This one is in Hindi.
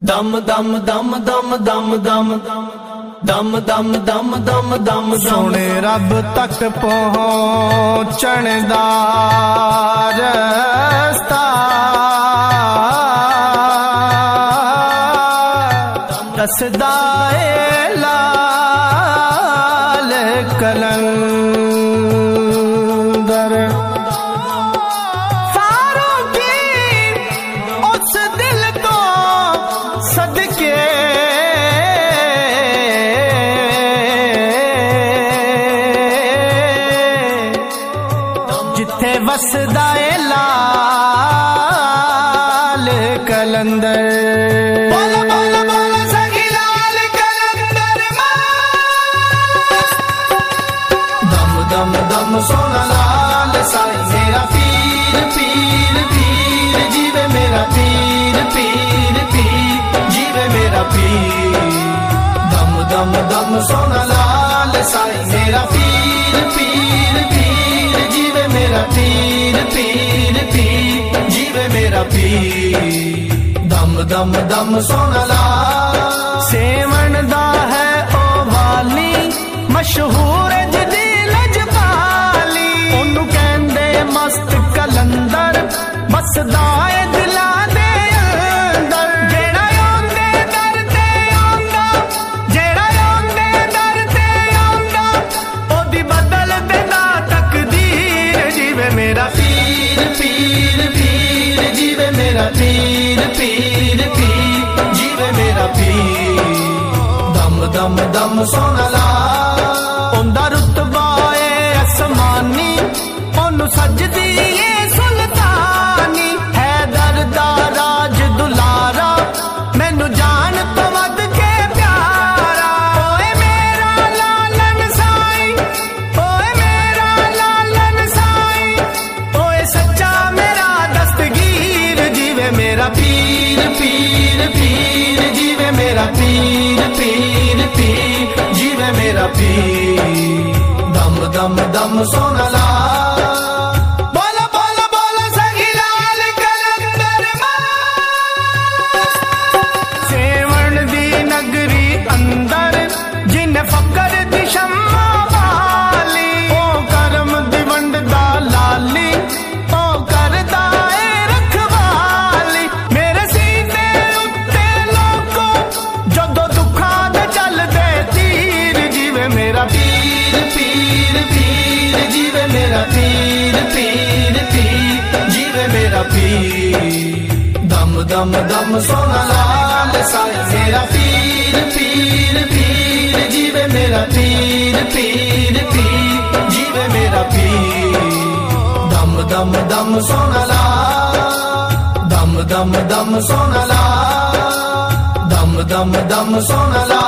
दम दम दम दम दम दम दम दम दम दम दम सोने रब तक पहुंचण दा रस्ता दसदा ए लाल कलंदर सारों की उस दिल तो सदके जिथे वसदा ए लाल कलंदर दम दम सोना लाल साई मेरा पीर पीर पीर जीवे मेरा पीर पीर पीर जीवे मेरा पीर दम दम दम सोना लाल साई मेरा पीर पीर पीर जीवे मेरा पीर पीर पीर जीवे मेरा पीर दम दम दम सोना लाल सेवन दा है ओ वाली मशहूर मस्त कलंदर बसदा ए दिलां दे अंदर जेड़ा आंदे दर ते आंदा जेड़ा आंदे दर ते आंदा ओदी बदल देना तकदीर जीवे मेरा पीर पीर पीर जीवे मेरा पीर पीर पीर जीवे मेरा पीर दम दम दम सोना ला ओंदा रुतबा ए आसमानी सजदी ये सुल्तानी है दरदा राज दुलारा मैनू जान तो वध के प्यारा ओए मेरा लालन साई ओए मेरा लालन साई ओए सच्चा मेरा दस्तगीर जीवे मेरा पीर पीर पीर जीवे मेरा पीर पीर पीर जीवे मेरा पीर दम दम दम सोना ला फकर दी शम्मा वाली ओ करम दी वंड दा लाली ओ करदा ए रखवाली मेरे सीने उत्ते लोको जदों दुखां दे चलदे तीर जीवे मेरा पीर पीर पीर जीवे मेरा पीर पीर पीर जीवे मेरा पीर दम दम दम सोना लाल साई मेरा पीर पीर पीर जीवे मेरा पीर पीर पीर जीवे मेरा पीर दम दम दम सोना ला दम दम दम सोना ला दम दम दम सोना ला।